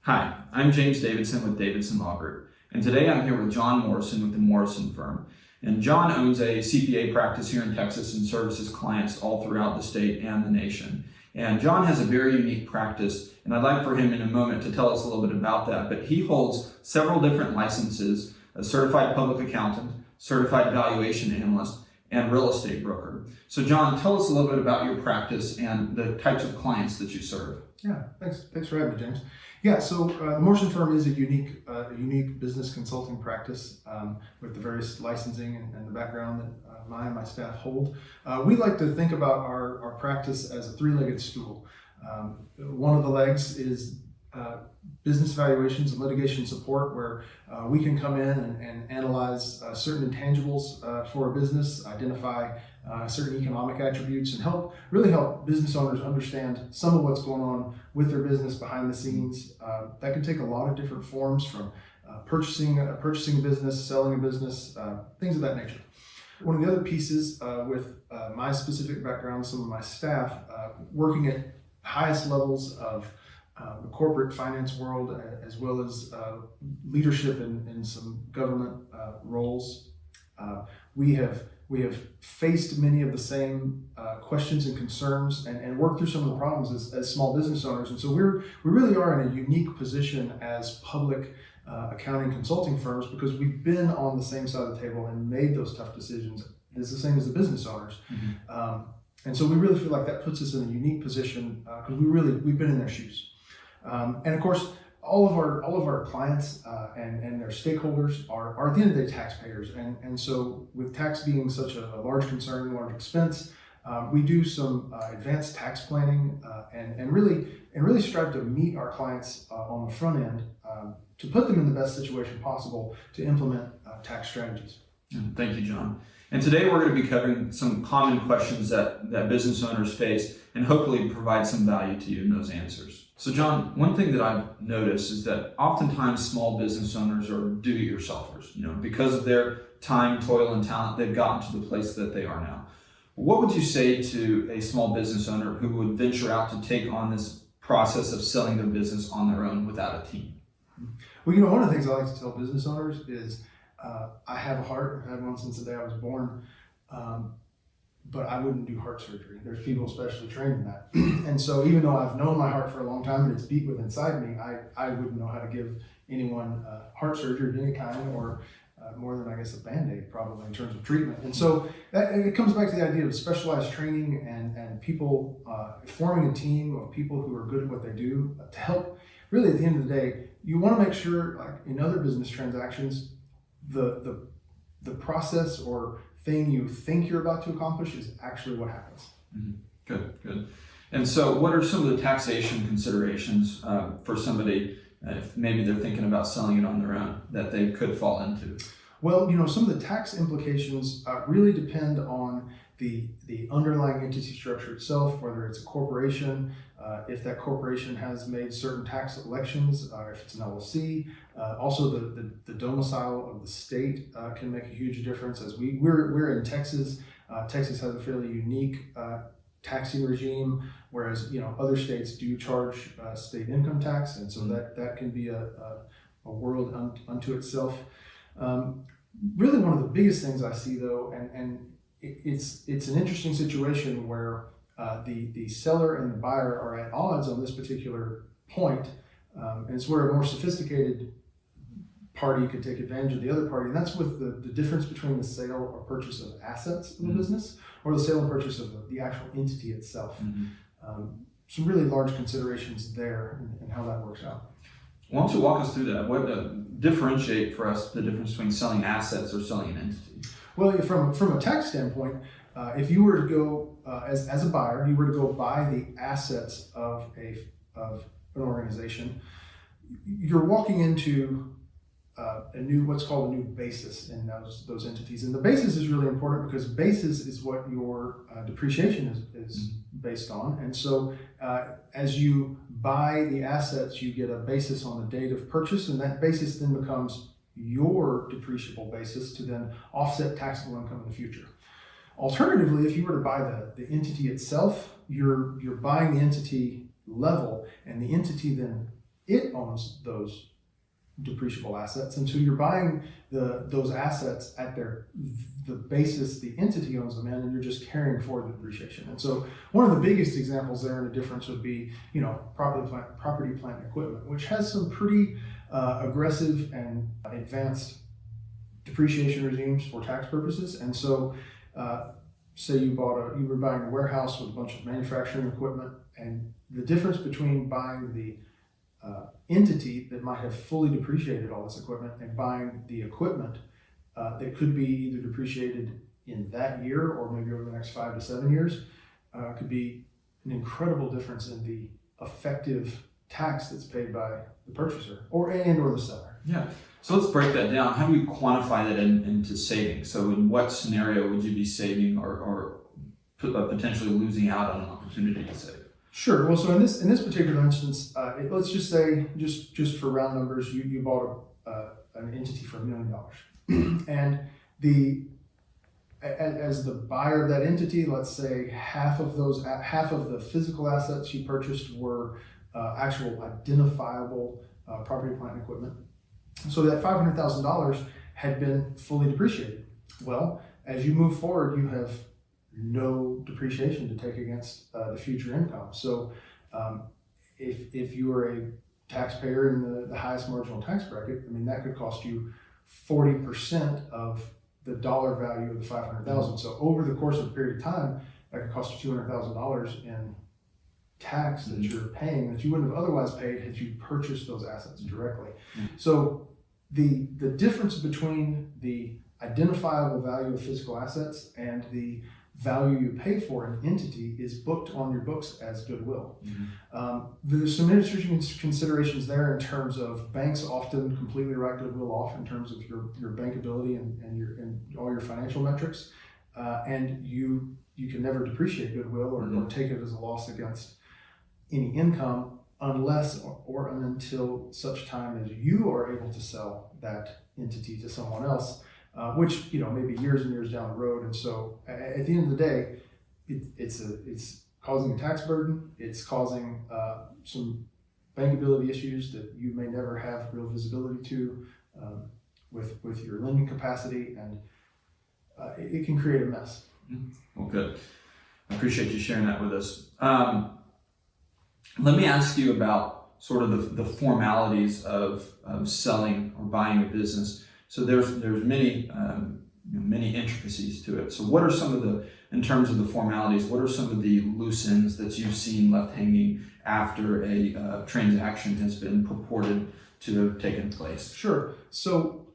Hi, I'm James Davidson with Davidson Law Group, and today I'm here with John Morrison with the Morrison Firm. And John owns a CPA practice here in Texas and services clients all throughout the state and the nation. And John has a very unique practice, and I'd like for him in a moment to tell us a little bit about that. But he holds several different licenses: a certified public accountant, certified valuation analyst, and real estate broker. So John, tell us a little bit about your practice and the types of clients that you serve. Yeah, thanks for having me, James. Yeah, so the Morrison Firm is a unique business consulting practice with the various licensing and the background that I and my staff hold. We like to think about our practice as a three-legged stool. One of the legs is business valuations and litigation support, where we can come in and analyze certain intangibles for a business, identify certain economic attributes, and really help business owners understand some of what's going on with their business behind the scenes. That can take a lot of different forms, from purchasing a business, selling a business, things of that nature. One of the other pieces with my specific background, some of my staff, working at highest levels of the corporate finance world, as well as leadership in some government roles. We have faced many of the same questions and concerns and worked through some of the problems as small business owners. And so we really are in a unique position as public accounting consulting firms, because we've been on the same side of the table and made those tough decisions. It's the same as the business owners. Mm-hmm. And so we really feel like that puts us in a unique position because we've been in their shoes. And of course, all of our clients and their stakeholders are at the end of the day taxpayers. And so with tax being such a large concern, large expense, we do some advanced tax planning and really strive to meet our clients on the front end to put them in the best situation possible to implement tax strategies. Thank you, John. And today we're going to be covering some common questions that business owners face, and hopefully provide some value to you in those answers. So John, one thing that I've noticed is that oftentimes small business owners are do-it-yourselfers. Because of their time, toil, and talent, they've gotten to the place that they are now. What would you say to a small business owner who would venture out to take on this process of selling their business on their own without a team? Well, one of the things I like to tell business owners is I have a heart. I've had one since the day I was born. But I wouldn't do heart surgery. There's people specially trained in that. And so even though I've known my heart for a long time and it's beat within inside me, I wouldn't know how to give anyone heart surgery of any kind, or more than, I guess, a Band-Aid probably in terms of treatment. And so it comes back to the idea of specialized training and people forming a team of people who are good at what they do to help. Really, at the end of the day, you want to make sure, like in other business transactions, the process or thing you think you're about to accomplish is actually what happens. Mm-hmm. Good. And so what are some of the taxation considerations for somebody if maybe they're thinking about selling it on their own that they could fall into? Well, some of the tax implications really depend on the underlying entity structure itself, whether it's a corporation, if that corporation has made certain tax elections, if it's an LLC. Also, the domicile of the state can make a huge difference. As we're in Texas. Texas has a fairly unique taxing regime, whereas other states do charge state income tax, and so that can be a world unto itself. Really, one of the biggest things I see, though, and it's an interesting situation where the seller and the buyer are at odds on this particular point, and it's where a more sophisticated party could take advantage of the other party, and that's with the difference between the sale or purchase of assets in the business, or the sale and purchase of the actual entity itself. Some really large considerations there and how that works out. Why don't you walk us through that? What differentiate for us the difference between selling assets or selling an entity? Well, from a tax standpoint, if you were to go as a buyer, you were to go buy the assets of an organization, you're walking into what's called a new basis in those entities. And the basis is really important because basis is what your depreciation is based on. And so as you buy the assets, you get a basis on the date of purchase, and that basis then becomes your depreciable basis to then offset taxable income in the future. Alternatively, if you were to buy the entity itself, you're buying the entity level, and the entity then it owns those depreciable assets, and so you're buying those assets at the basis the entity owns them in, and you're just carrying forward the depreciation. And so one of the biggest examples there in the difference would be, property, plant, and equipment, which has some pretty aggressive and advanced depreciation regimes for tax purposes. And so, say you were buying a warehouse with a bunch of manufacturing equipment, and the difference between buying the entity that might have fully depreciated all this equipment and buying the equipment that could be either depreciated in that year or maybe over the next 5 to 7 years could be an incredible difference in the effective tax that's paid by the purchaser or the seller. Yeah. So let's break that down. How do you quantify that into savings? So in what scenario would you be saving or potentially losing out on an opportunity to save? Sure. Well, so in this particular instance, let's just say, just for round numbers, you bought an entity for $1 million, and as the buyer of that entity, let's say half of the physical assets you purchased were actual identifiable property, plant, and equipment. So that $500,000 had been fully depreciated. Well, as you move forward, you have no depreciation to take against the future income. So if you are a taxpayer in the highest marginal tax bracket, that could cost you 40% of the dollar value of the $500,000. So over the course of a period of time, that could cost you $200,000 in tax that you're paying that you wouldn't have otherwise paid had you purchased those assets directly. So the difference between the identifiable value of physical assets and the value you pay for an entity is booked on your books as goodwill. There's some interesting considerations there in terms of banks often completely write goodwill off in terms of your bankability and all your financial metrics, and you can never depreciate goodwill or take it as a loss against any income unless or until such time as you are able to sell that entity to someone else. Which maybe years and years down the road, and so at the end of the day, it's causing a tax burden. It's causing some bankability issues that you may never have real visibility to with your lending capacity, and it can create a mess. Well, good. I appreciate you sharing that with us. Let me ask you about sort of the formalities of selling or buying a business. So there's many many intricacies to it. So what are some of in terms of the formalities, what are some of the loose ends that you've seen left hanging after a transaction has been purported to have taken place? Sure. So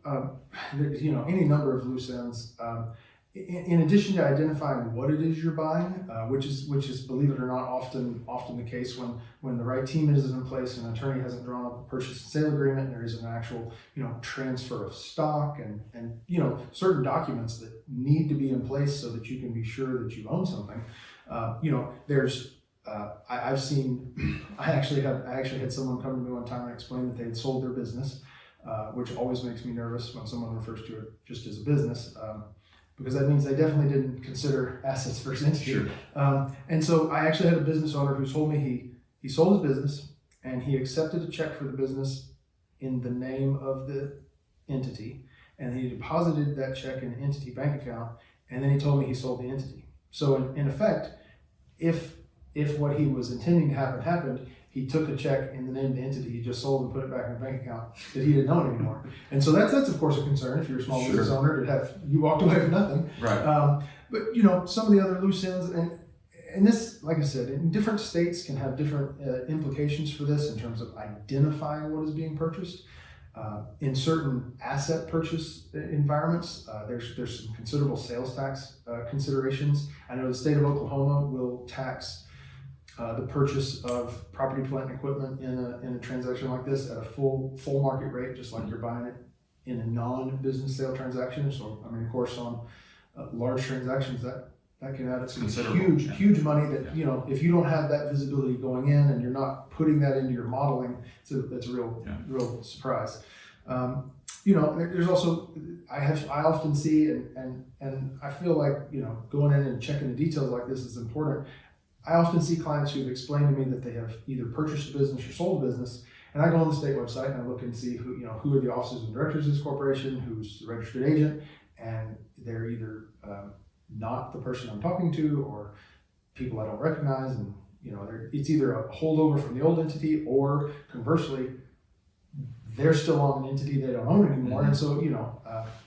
any number of loose ends. In addition to identifying what it is you're buying, which is believe it or not often the case when the right team is in place and an attorney hasn't drawn up a purchase and sale agreement and there is an actual transfer of stock and certain documents that need to be in place so that you can be sure that you own something. There's I actually had someone come to me one time and explain that they had sold their business, which always makes me nervous when someone refers to it just as a business. Because that means they definitely didn't consider assets versus entity. Sure. And so I actually had a business owner who told me he sold his business and he accepted a check for the business in the name of the entity, and he deposited that check in an entity bank account, and then he told me he sold the entity. So in effect, if what he was intending to happen happened, he took a check in the name of the entity he just sold and put it back in the bank account that he didn't own anymore. And so that's of course a concern if you're a small business owner to have you walked away with nothing. Right. But some of the other loose ends and this, like I said, in different states can have different implications for this in terms of identifying what is being purchased. In certain asset purchase environments, there's some considerable sales tax considerations. I know the state of Oklahoma will tax the purchase of property, plant, and equipment in a transaction like this at a full market rate, just like you're buying it in a non-business sale transaction. So, of course, on large transactions, that can add up to huge money that, if you don't have that visibility going in and you're not putting that into your modeling, that's a real surprise. There's also, I often see, and I feel like, going in and checking the details like this is important. I often see clients who've explained to me that they have either purchased a business or sold a business, And I go on the state website and I look and see who are the officers and directors of this corporation, who's the registered agent, and they're either not the person I'm talking to or people I don't recognize, and it's either a holdover from the old entity or conversely, they're still on an entity they don't own anymore, and so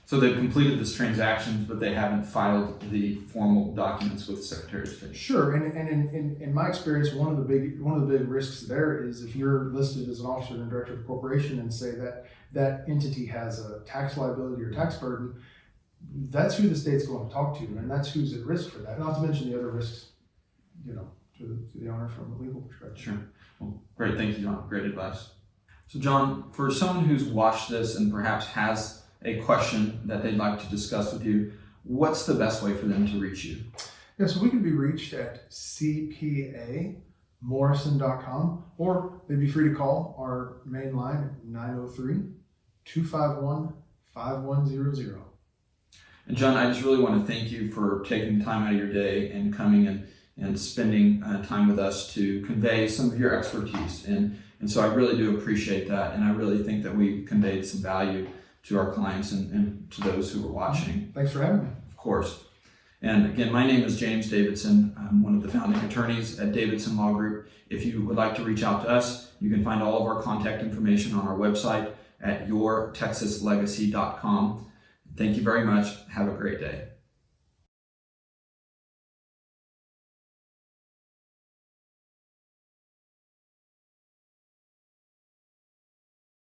So they've completed this transaction, but they haven't filed the formal documents with the Secretary of State. Sure, and in my experience, one of the big risks there is if you're listed as an officer and director of a corporation and say that entity has a tax liability or tax burden, that's who the state's going to talk to, and that's who's at risk for that. Not to mention the other risks, to the owner from a legal perspective. Sure. Well, great. Thank you, John. Great advice. So, John, for someone who's watched this and perhaps has a question that they'd like to discuss with you, what's the best way for them to reach you? Yeah, so we can be reached at cpamorrison.com, or they'd be free to call our main line at 903-251-5100. And John, I just really want to thank you for taking time out of your day and coming and spending time with us to convey some of your expertise. And so I really do appreciate that. And I really think that we've conveyed some value to our clients and to those who are watching. Thanks for having me. Of course. And again, my name is James Davidson. I'm one of the founding attorneys at Davidson Law Group. If you would like to reach out to us, you can find all of our contact information on our website at yourtexaslegacy.com. Thank you very much. Have a great day.